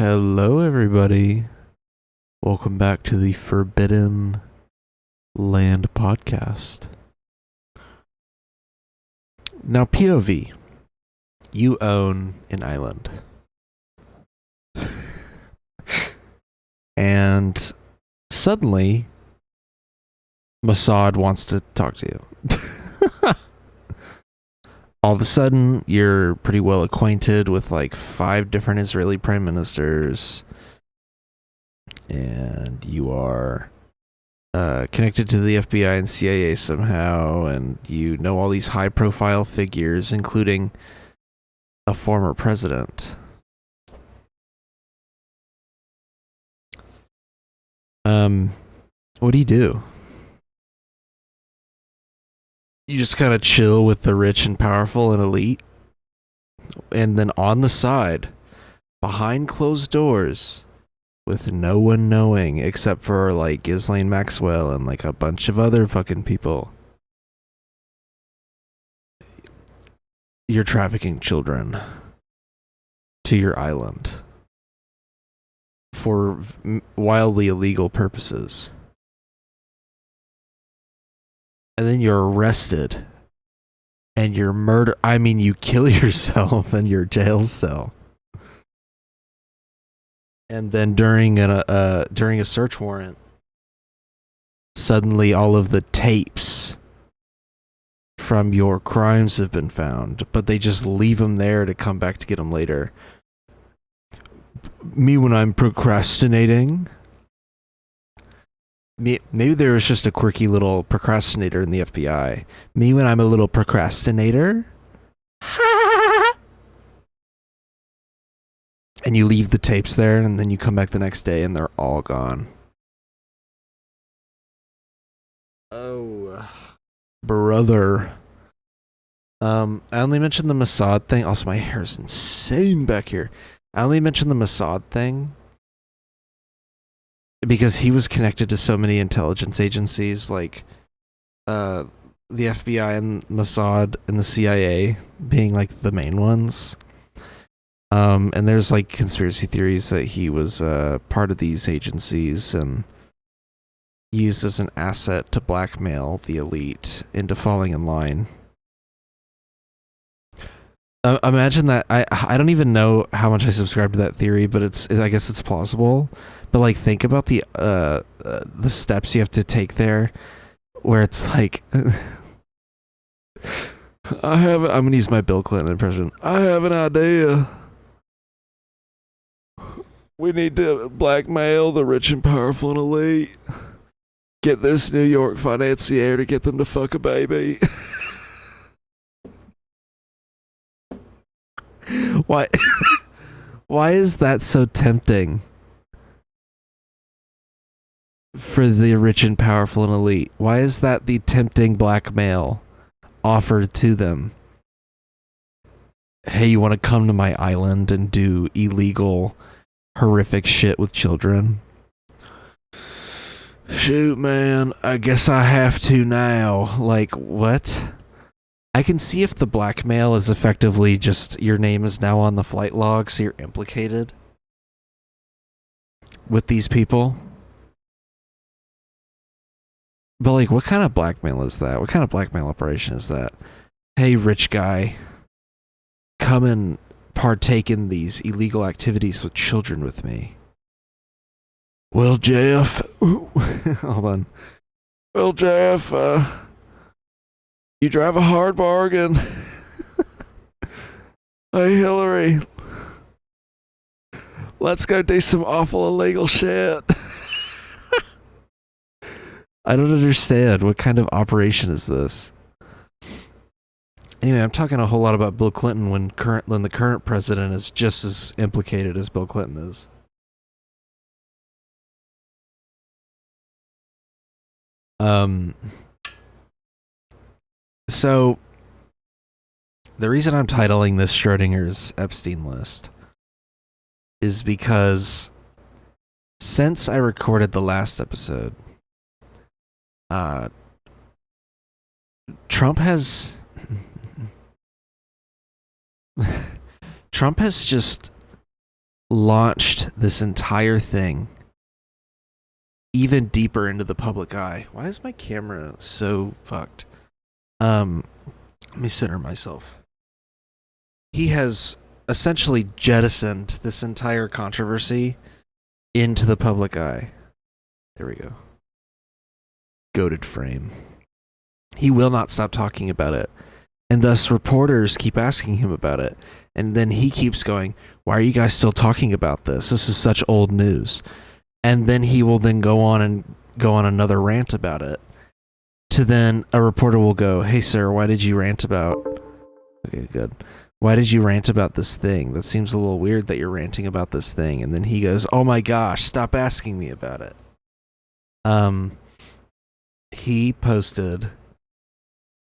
Hello, everybody. Welcome back to the Forbidden Land podcast. Now, POV, you own an island. And suddenly, Mossad wants to talk to you. All of a sudden, you're pretty well acquainted with like 5 different Israeli prime ministers. And you are connected to the FBI and CIA somehow, and you know all these high-profile figures, including a former president. What do you do? You just kind of chill with the rich and powerful and elite, and then on the side, behind closed doors, with no one knowing except for like Ghislaine Maxwell and like a bunch of other fucking people, you're trafficking children to your island for wildly illegal purposes. And then you're arrested and you're you kill yourself in your jail cell. And then during a search warrant, suddenly all of the tapes from your crimes have been found, but they just leave them there to come back to get them later. Me when I'm procrastinating. Maybe there was just a quirky little procrastinator in the FBI. Me when I'm a little procrastinator. And you leave the tapes there, and then you come back the next day, and they're all gone. Oh, brother. I only mentioned the Mossad thing. Also, my hair is insane back here. I only mentioned the Mossad thing because he was connected to so many intelligence agencies, like the FBI and Mossad and the CIA being like the main ones. And there's like conspiracy theories that he was part of these agencies and used as an asset to blackmail the elite into falling in line. Imagine that. I don't even know how much I subscribe to that theory, but I guess it's plausible. But like, think about the steps you have to take there, where it's like, I'm gonna use my Bill Clinton impression. I have an idea. We need to blackmail the rich and powerful and elite. Get this New York financier to get them to fuck a baby. Why? Why is that so tempting for the rich and powerful and elite? Why is that the tempting blackmail offered to them? Hey, you want to come to my island and do illegal, horrific shit with children? Shoot, man, I guess I have to now. Like, what? I can see if the blackmail is effectively just your name is now on the flight log, so you're implicated with these people. But like, what kind of blackmail is that? What kind of blackmail operation is that? Hey, rich guy, come and partake in these illegal activities with children with me. Well, Jeff, hold on. Well, Jeff, you drive a hard bargain. Hey, Hillary, let's go do some awful illegal shit. I don't understand. What kind of operation is this? Anyway, I'm talking a whole lot about Bill Clinton when the current president is just as implicated as Bill Clinton is. So the reason I'm titling this Schrödinger's Epstein list is because since I recorded the last episode, Trump has just launched this entire thing even deeper into the public eye. Why is my camera so fucked? Let me center myself. He has essentially jettisoned this entire controversy into the public eye. There we go. Goated frame. He will not stop talking about it. And thus reporters keep asking him about it. And then he keeps going, why are you guys still talking about this? This is such old news. And then he will then go on another rant about it. To then a reporter will go, hey sir, why did you rant about... Okay, good. Why did you rant about this thing? That seems a little weird that you're ranting about this thing. And then he goes, oh my gosh, stop asking me about it. He posted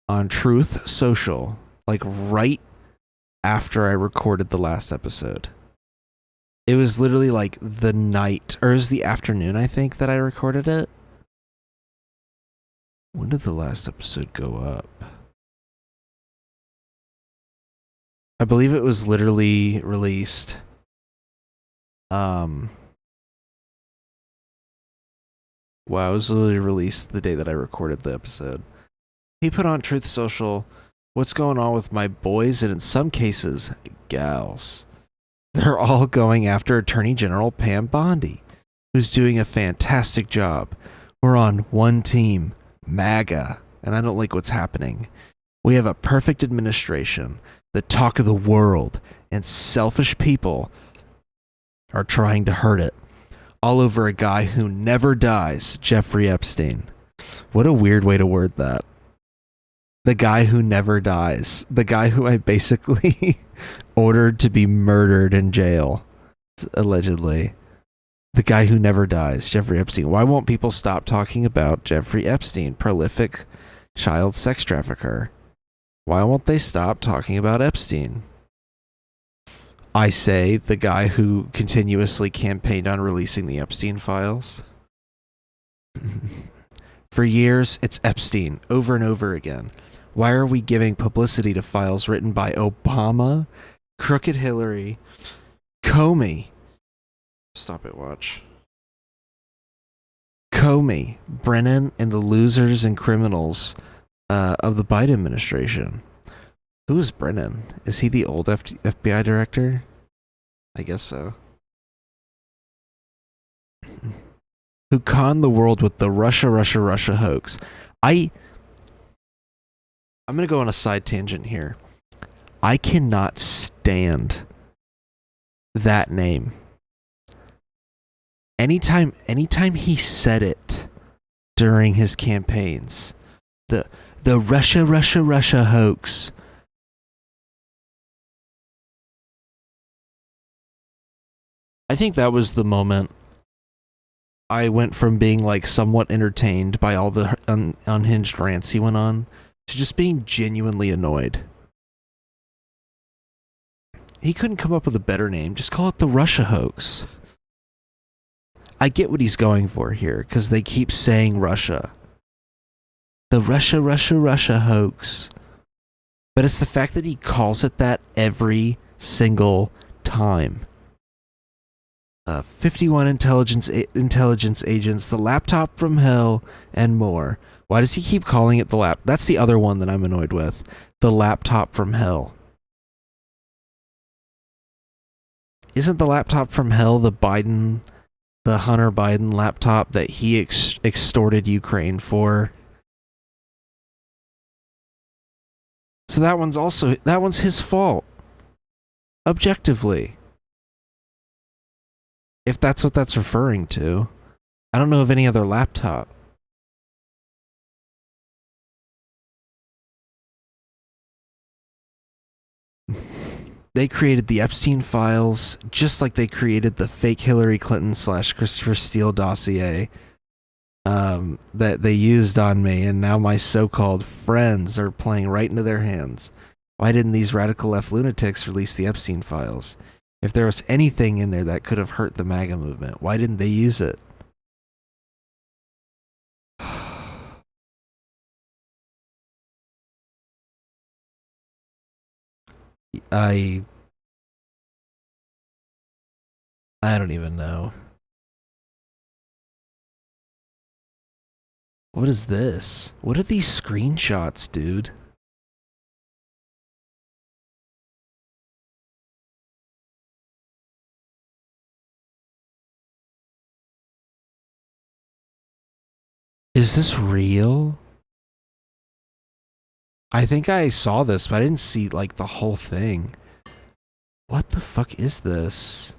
on Truth Social, like right after I recorded the last episode. It was literally like the night, or it was the afternoon, I think, that I recorded it. When did the last episode go up? I believe it was literally released. Wow, it was literally released the day that I recorded the episode. He put on Truth Social, what's going on with my boys, and in some cases, gals. They're all going after Attorney General Pam Bondi, who's doing a fantastic job. We're on one team, MAGA, and I don't like what's happening. We have a perfect administration, the talk of the world, and selfish people are trying to hurt it. All over a guy who never dies, Jeffrey Epstein. What a weird way to word that. The guy who never dies. The guy who I basically ordered to be murdered in jail, allegedly. The guy who never dies, Jeffrey Epstein. Why won't people stop talking about Jeffrey Epstein, prolific child sex trafficker? Why won't they stop talking about Epstein? I say the guy who continuously campaigned on releasing the Epstein files. For years, it's Epstein, over and over again. Why are we giving publicity to files written by Obama, Crooked Hillary, Comey? Stop it, watch. Comey, Brennan, and the losers and criminals of the Biden administration. Who is Brennan? Is he the old FBI director? I guess so. Who conned the world with the Russia hoax. I'm going to go on a side tangent here. I cannot stand that name. Anytime he said it during his campaigns, the Russia hoax. I think that was the moment I went from being like somewhat entertained by all the unhinged rants he went on to just being genuinely annoyed. He couldn't come up with a better name. Just call it the Russia hoax. I get what he's going for here because they keep saying Russia. The Russia hoax. But it's the fact that he calls it that every single time. 51 intelligence agents, the laptop from hell, and more. Why does he keep calling it the lap? That's the other one that I'm annoyed with. The laptop from hell. Isn't the laptop from hell the Hunter Biden laptop that he extorted Ukraine for? So that one's his fault. Objectively. If that's what that's referring to. I don't know of any other laptop. They created the Epstein files just like they created the fake Hillary Clinton / Christopher Steele dossier that they used on me, and now my so-called friends are playing right into their hands. Why didn't these radical left lunatics release the Epstein files? If there was anything in there that could have hurt the MAGA movement, why didn't they use it? I don't even know. What is this? What are these screenshots, dude? Is this real? I think I saw this, but I didn't see like the whole thing. What the fuck is this?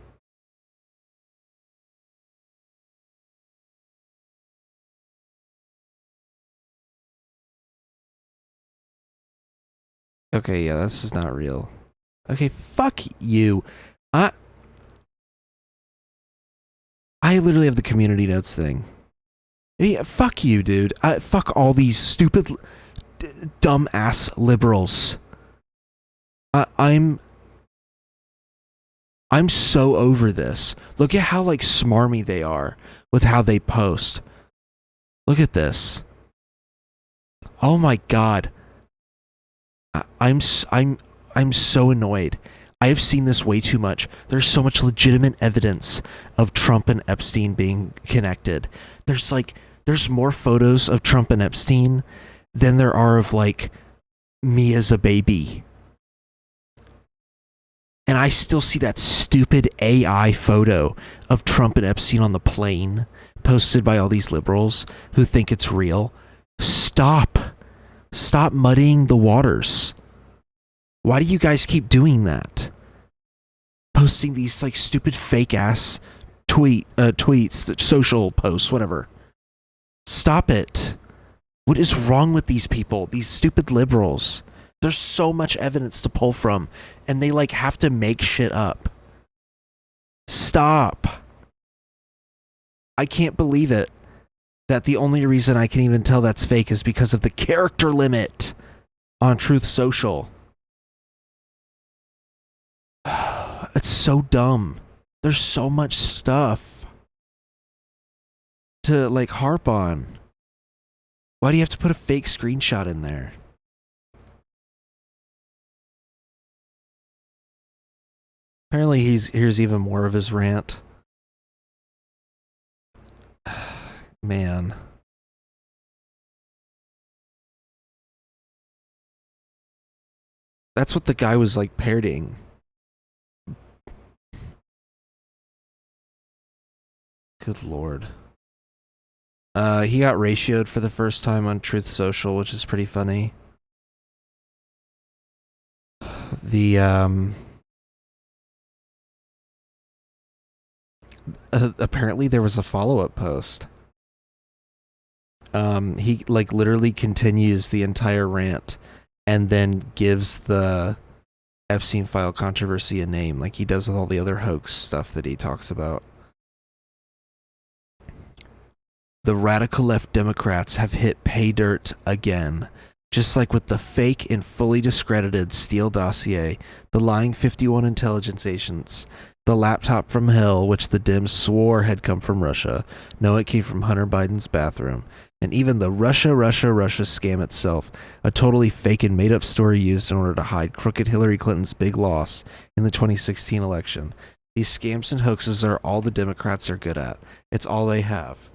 Okay, yeah, this is not real. Okay, fuck you. I I literally have the community notes thing. Yeah, fuck you, dude. Fuck all these stupid, dumb ass liberals. I'm so over this. Look at how like smarmy they are with how they post. Look at this. Oh my god. I'm so annoyed. I have seen this way too much. There's so much legitimate evidence of Trump and Epstein being connected. There's more photos of Trump and Epstein than there are of like me as a baby. And I still see that stupid AI photo of Trump and Epstein on the plane posted by all these liberals who think it's real. Stop. Stop muddying the waters. Why do you guys keep doing that? Posting these like stupid fake ass tweets, social posts, whatever. Stop it. What is wrong with these people? These stupid liberals. There's so much evidence to pull from, and they like have to make shit up. Stop. I can't believe it. That the only reason I can even tell that's fake is because of the character limit on Truth Social. It's so dumb. There's so much stuff to like harp on. Why do you have to put a fake screenshot in there? Apparently here's even more of his rant. Man. That's what the guy was like parroting. Good lord. He got ratioed for the first time on Truth Social, which is pretty funny. The apparently there was a follow-up post. He like literally continues the entire rant and then gives the Epstein file controversy a name, like he does with all the other hoax stuff that he talks about. The radical left Democrats have hit pay dirt again. Just like with the fake and fully discredited Steele dossier, the lying 51 intelligence agents, the laptop from hell, which the Dems swore had come from Russia. No, it came from Hunter Biden's bathroom. And even the Russia scam itself, a totally fake and made up story used in order to hide crooked Hillary Clinton's big loss in the 2016 election. These scams and hoaxes are all the Democrats are good at. It's all they have.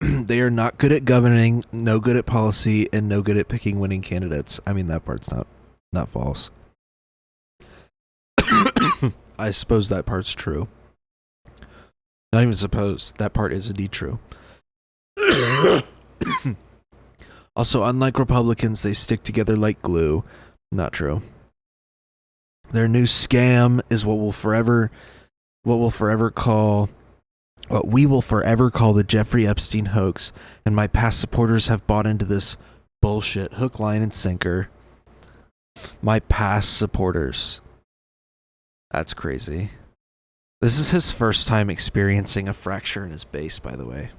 They are not good at governing, no good at policy, and no good at picking winning candidates. I mean, that part's not false. I suppose that part's true. Not even suppose. That part is indeed true. Also, unlike Republicans, they stick together like glue. Not true. Their new scam is what we will forever call the Jeffrey Epstein hoax, and my past supporters have bought into this bullshit hook, line, and sinker. My past supporters. That's crazy. This is his first time experiencing a fracture in his base, by the way.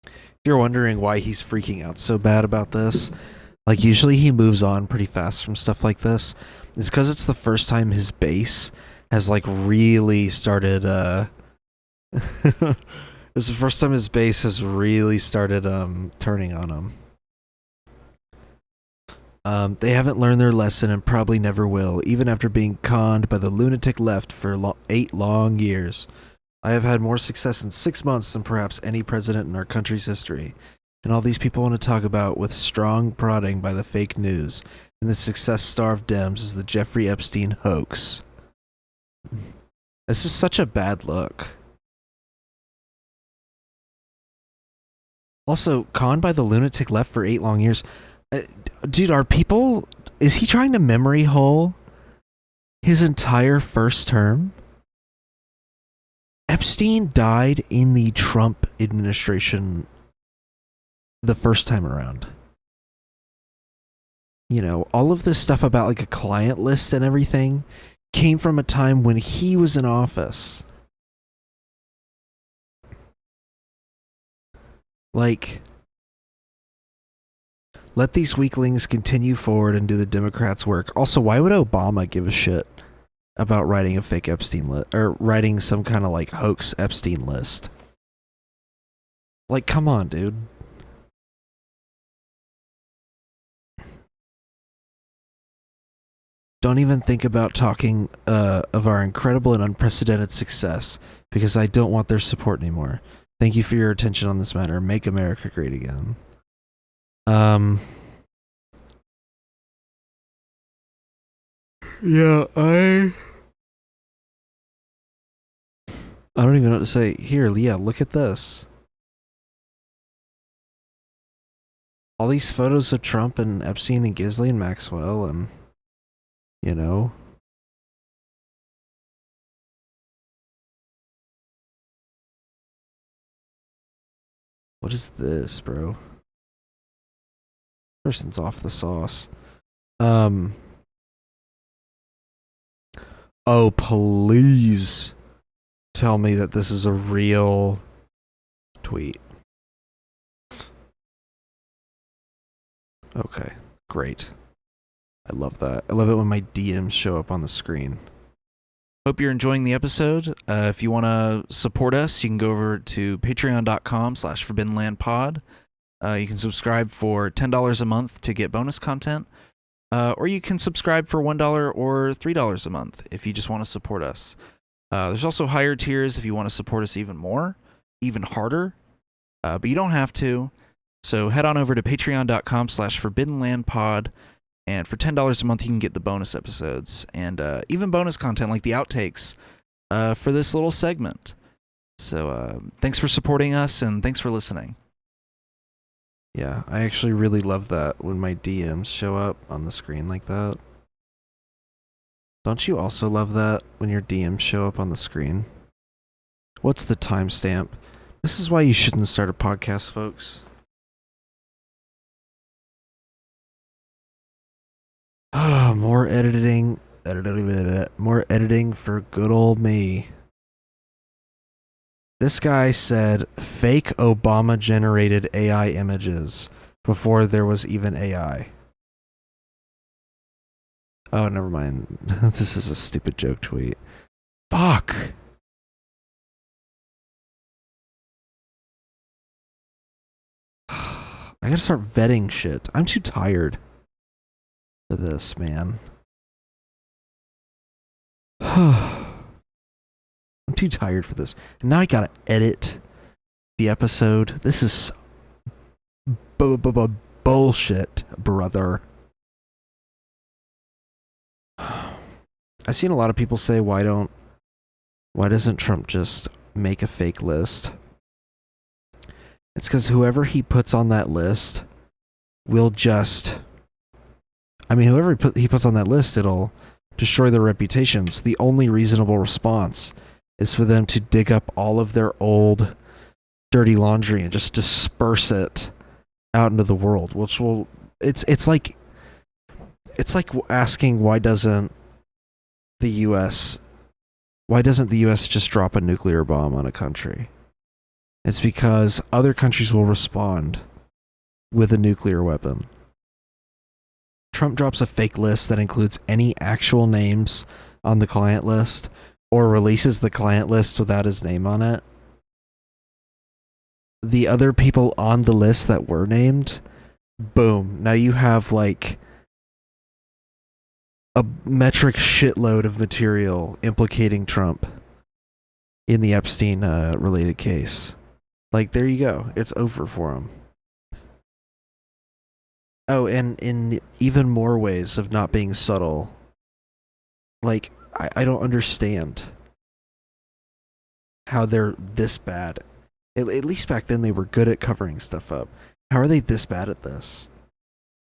If you're wondering why he's freaking out so bad about this, like usually he moves on pretty fast from stuff like this. It's because it's the first time his base has like really started it's the first time his base has really started turning on him. They haven't learned their lesson and probably never will, even after being conned by the lunatic left for 8 long years. I have had more success in 6 months than perhaps any president in our country's history. And all these people want to talk about with strong prodding by the fake news. And the success-starved Dems is the Jeffrey Epstein hoax. This is such a bad look. Also, conned by the lunatic left for 8 long years. Dude, are people... Is he trying to memory hole his entire first term? Epstein died in the Trump administration the first time around. You know, all of this stuff about like a client list and everything came from a time when he was in office. Like, let these weaklings continue forward and do the Democrats' work. Also, why would Obama give a shit about writing a fake Epstein list or writing some kind of like hoax Epstein list? Like, come on, dude. Don't even think about talking of our incredible and unprecedented success because I don't want their support anymore. Thank you for your attention on this matter. Make America great again. Yeah, I don't even know what to say. Here, Leah, look at this. All these photos of Trump and Epstein and Ghislaine Maxwell and, you know. What is this, bro? Person's off the sauce. Oh, please tell me that this is a real tweet. Okay, great. I love that. I love it when my DMs show up on the screen. Hope you're enjoying the episode. If you want to support us, you can go over to patreon.com/forbiddenlandpod. You can subscribe for $10 a month to get bonus content. Or you can subscribe for $1 or $3 a month if you just want to support us. There's also higher tiers if you want to support us even more, even harder. But you don't have to. So head on over to patreon.com/forbiddenlandpod. And for $10 a month, you can get the bonus episodes and even bonus content like the outtakes for this little segment. So thanks for supporting us and thanks for listening. Yeah, I actually really love that when my DMs show up on the screen like that. Don't you also love that when your DMs show up on the screen? What's the timestamp? This is why you shouldn't start a podcast, folks. More editing. More editing for good old me. This guy said fake Obama generated AI images before there was even AI. Oh, never mind. This is a stupid joke tweet. Fuck. I gotta start vetting shit. I'm too tired for this, man. I'm too tired for this. And now I gotta edit the episode. This is bullshit, brother. I've seen a lot of people say, why doesn't Trump just make a fake list? It's because whoever he puts on that list will just... I mean, whoever he puts on that list, it'll destroy their reputations. The only reasonable response is for them to dig up all of their old dirty laundry and just disperse it out into the world, which will... It's like asking why doesn't the US just drop a nuclear bomb on a country? It's because other countries will respond with a nuclear weapon. Trump drops a fake list that includes any actual names on the client list or releases the client list without his name on it. The other people on the list that were named, boom, now you have like a metric shitload of material implicating Trump in the Epstein related case. Like, there you go. It's over for him. Oh, and in even more ways of not being subtle. Like, I don't understand how they're this bad. At least back then they were good at covering stuff up. How are they this bad at this?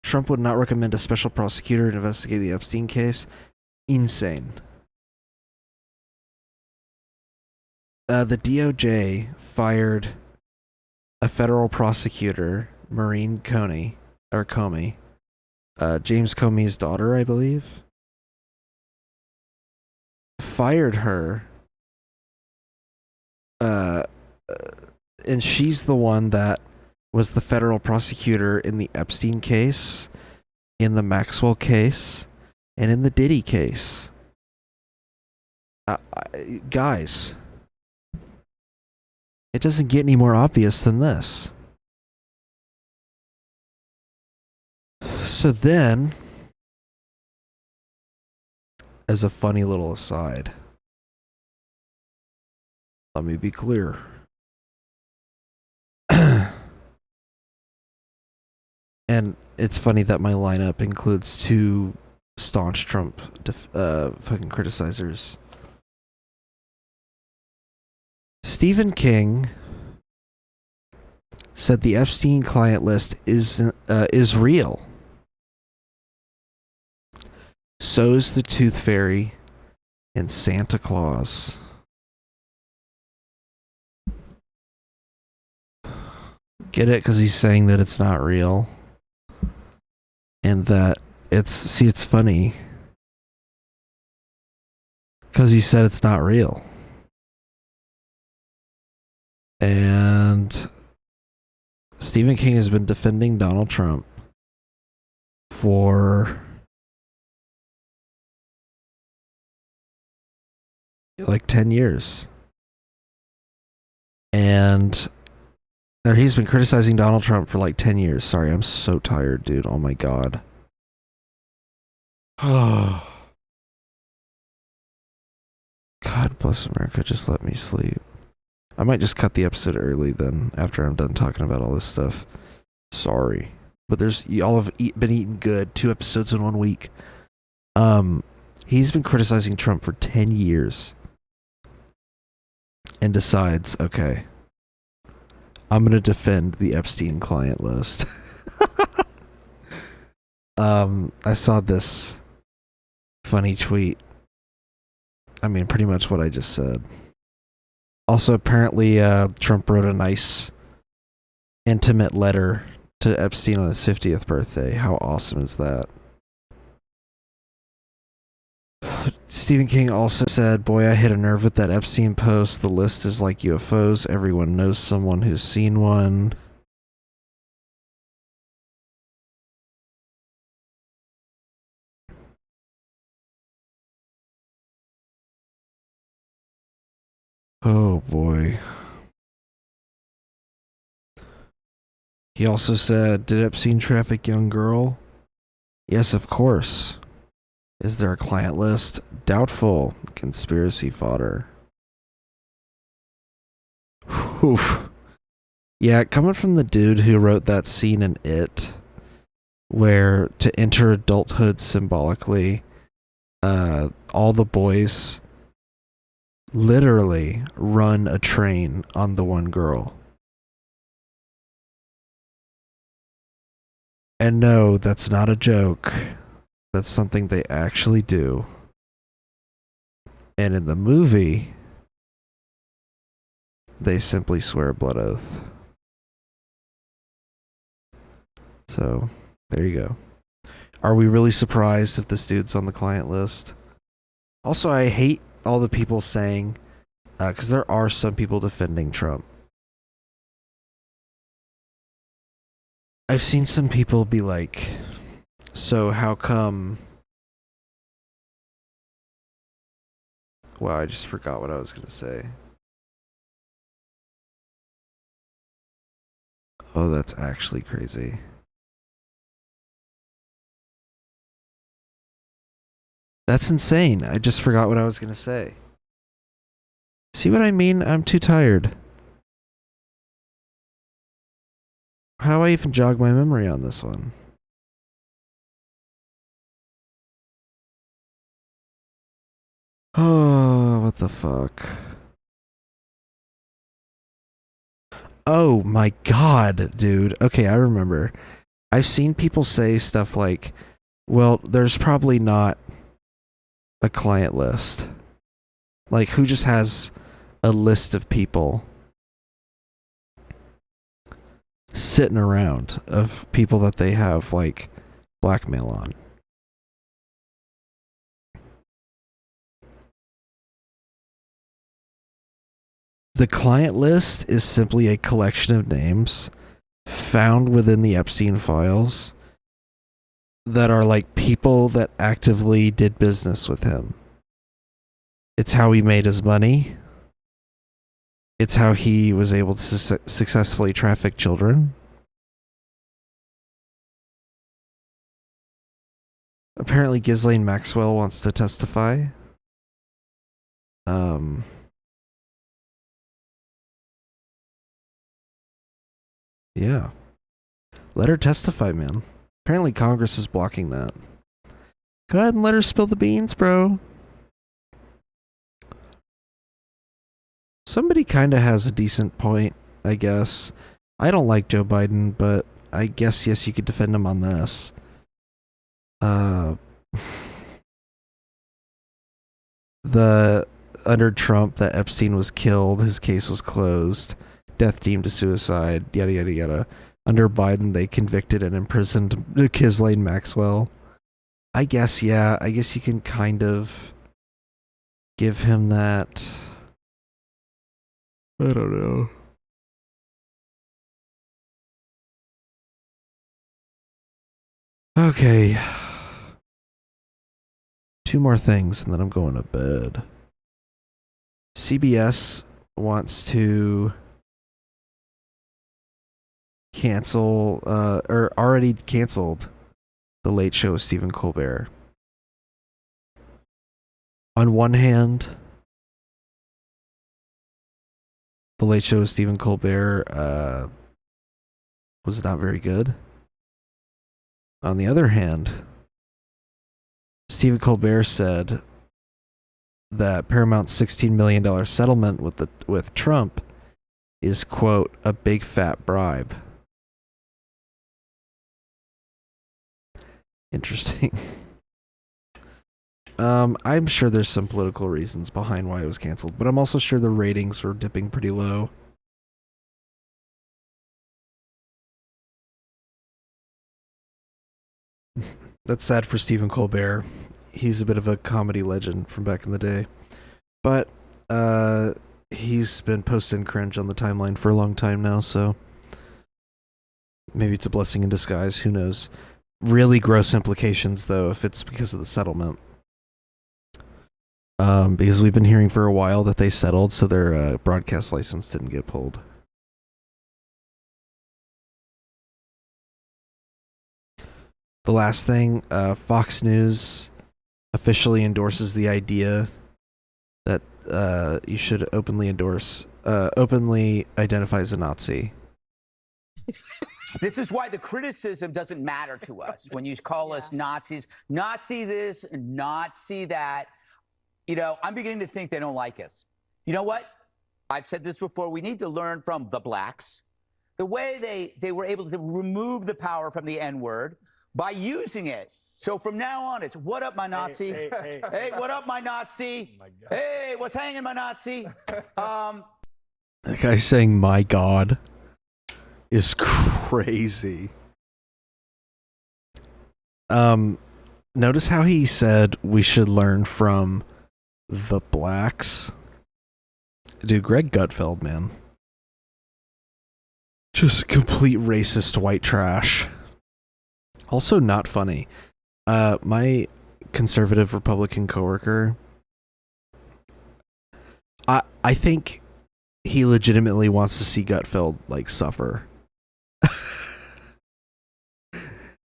Trump would not recommend a special prosecutor to investigate the Epstein case. Insane. The DOJ fired a federal prosecutor, Maureen Comey, James Comey's daughter, I believe. Fired her. And she's the one that was the federal prosecutor in the Epstein case, in the Maxwell case, and in the Diddy case. Guys, it doesn't get any more obvious than this. So then, as a funny little aside, let me be clear. And it's funny that my lineup includes two staunch Trump fucking criticizers. Stephen King said the Epstein client list is real. So is the Tooth Fairy and Santa Claus. Get it? Because he's saying that it's not real. And that it's funny. Because he said it's not real. And Stephen King has been defending Donald Trump for like 10 years. And or he's been criticizing Donald Trump for like 10 years. Sorry, I'm so tired, dude. Oh my god. Oh. God bless America. Just let me sleep. I might just cut the episode early then, after I'm done talking about all this stuff. Sorry. But y'all have been eating good. 2 episodes in 1 week. He's been criticizing Trump for 10 years. And decides, okay, I'm going to defend the Epstein client list. I saw this funny tweet. I mean, pretty much what I just said. Also, apparently, Trump wrote a nice, intimate letter to Epstein on his 50th birthday. How awesome is that? Stephen King also said, boy, I hit a nerve with that Epstein post. The list is like UFOs. Everyone knows someone who's seen one. Oh boy. He also said, did Epstein traffic young girl? Yes, of course. Is there a client list? Doubtful. Conspiracy fodder. Oof. Yeah, coming from the dude who wrote that scene in It, where to enter adulthood symbolically, all the boys literally run a train on the one girl. And no, that's not a joke. That's something they actually do. And in the movie, they simply swear a blood oath. So, there you go. Are we really surprised if this dude's on the client list? Also, I hate all the people saying, because there are some people defending Trump. I've seen some people be like, so how come... Wow, I just forgot what I was going to say. Oh, that's actually crazy. That's insane. I just forgot what I was going to say. See what I mean? I'm too tired. How do I even jog my memory on this one? Oh, what the fuck? Oh my god, dude. Okay, I remember. I've seen people say stuff like, well, there's probably not a client list. Like, who just has a list of people sitting around of people that they have, like, blackmail on? The client list is simply a collection of names found within the Epstein files that are like people that actively did business with him. It's how he made his money. It's how he was able to successfully traffic children. Apparently, Ghislaine Maxwell wants to testify. Yeah. Let her testify, man. Apparently, Congress is blocking that. Go ahead and let her spill the beans, bro. Somebody kind of has a decent point, I guess. I don't like Joe Biden, but I guess, yes, you could defend him on this. Under Trump, that Epstein was killed, his case was closed, death deemed a suicide, yada, yada, yada. Under Biden, they convicted and imprisoned Ghislaine Maxwell. I guess, yeah, I guess you can kind of give him that. I don't know. Okay. 2 more things and then I'm going to bed. CBS wants to cancel, or already canceled, The Late Show with Stephen Colbert. On one hand, The Late Show with Stephen Colbert was not very good. On the other hand, Stephen Colbert said that Paramount's $16 million settlement with Trump is, quote, a big fat bribe. Interesting. I'm sure there's some political reasons behind why it was canceled, but I'm also sure the ratings were dipping pretty low. That's sad for Stephen Colbert. He's a bit of a comedy legend from back in the day. But he's been posting cringe on the timeline for a long time now, so maybe it's a blessing in disguise. Who knows? Really gross implications, though, if it's because of the settlement. Because we've been hearing for a while that they settled, so their broadcast license didn't get pulled. The last thing, Fox News officially endorses the idea that you should openly identify as a Nazi. This is why the criticism doesn't matter to us when you call us Nazis. Nazi this, Nazi that. You know, I'm beginning to think they don't like us. You know what? I've said this before. We need to learn from the blacks. The way they were able to remove the power from the N-word by using it. So from now on, it's, what up, my Nazi? Hey, what up, my Nazi? Oh my hey, what's hanging, my Nazi? That guy saying, my God, is crazy. Notice how he said we should learn from the blacks. Dude, Greg Gutfeld, man. Just complete racist white trash. Also not funny. My conservative Republican coworker, I think he legitimately wants to see Gutfeld like suffer.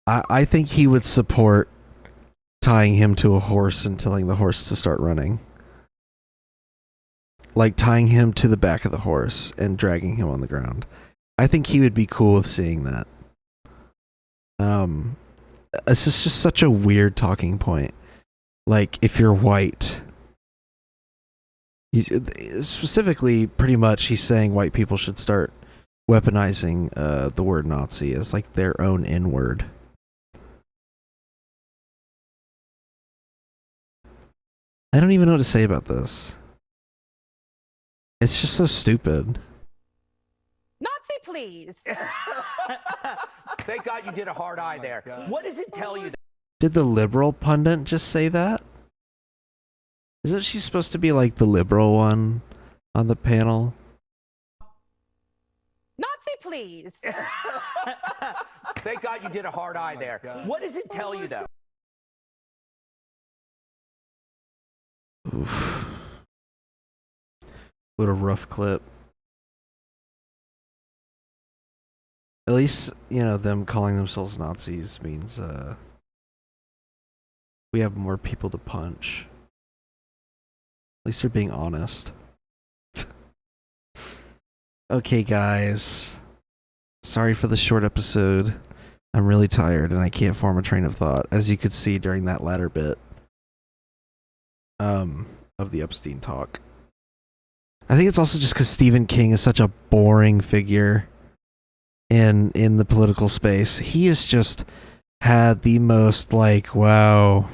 I think he would support tying him to a horse and telling the horse to start running. Like tying him to the back of the horse and dragging him on the ground. I think he would be cool with seeing that. It's just such a weird talking point. Like, if you're white, specifically, pretty much, he's saying white people should start weaponizing the word Nazi as like their own N-word. I don't even know what to say about this. It's just so stupid. Nazi, please. Thank God you did a hard eye there. What does it tell you? Did the liberal pundit just say that? Isn't she supposed to be like the liberal one on the panel? Nazi, please. Thank God you did a hard eye there. What does it tell you, though? Oof. What a rough clip. At least, you know, them calling themselves Nazis means we have more people to punch. At least they're being honest. Okay, guys. Sorry for the short episode. I'm really tired and I can't form a train of thought, as you could see during that latter bit of the Epstein talk. I think it's also just because Stephen King is such a boring figure in the political space. He has just had the most like, wow,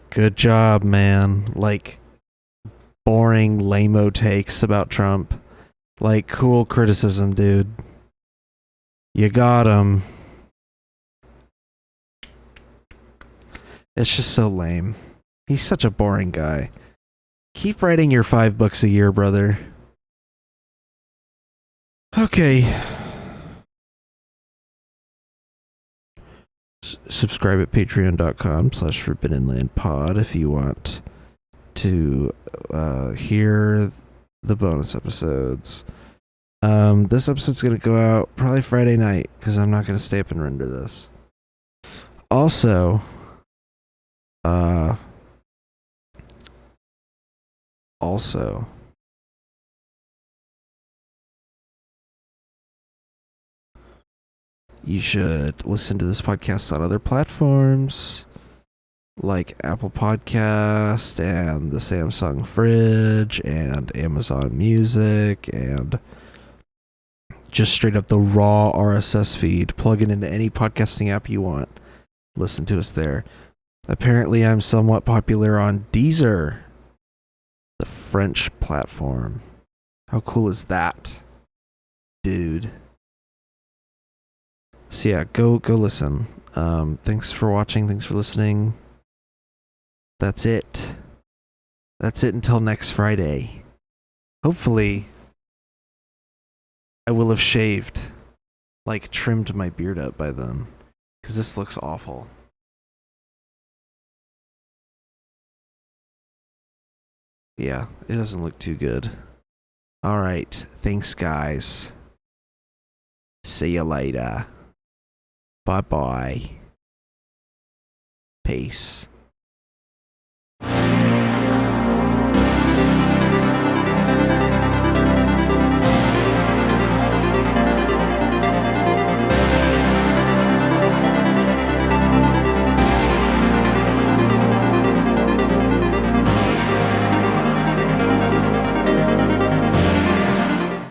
good job, man. Like, boring, lame-o takes about Trump. Like, cool criticism, dude. You got him. It's just so lame. He's such a boring guy. Keep writing your $5 a year, brother. Okay. Subscribe at patreon.com/forbiddenlandpod if you want to hear the bonus episodes. This episode's going to go out probably Friday night because I'm not going to stay up and render this. Also, you should listen to this podcast on other platforms like Apple Podcast and the Samsung Fridge and Amazon Music and just straight up the raw RSS feed. Plug it into any podcasting app you want. Listen to us there. Apparently, I'm somewhat popular on Deezer, the French platform. How cool is that, dude? So yeah, go listen. Thanks for watching. Thanks for listening. That's it. That's it until next Friday. Hopefully, I will have shaved, like trimmed my beard up by then, because this looks awful. Yeah, it doesn't look too good. All right, thanks guys. See you later. Bye-bye. Peace.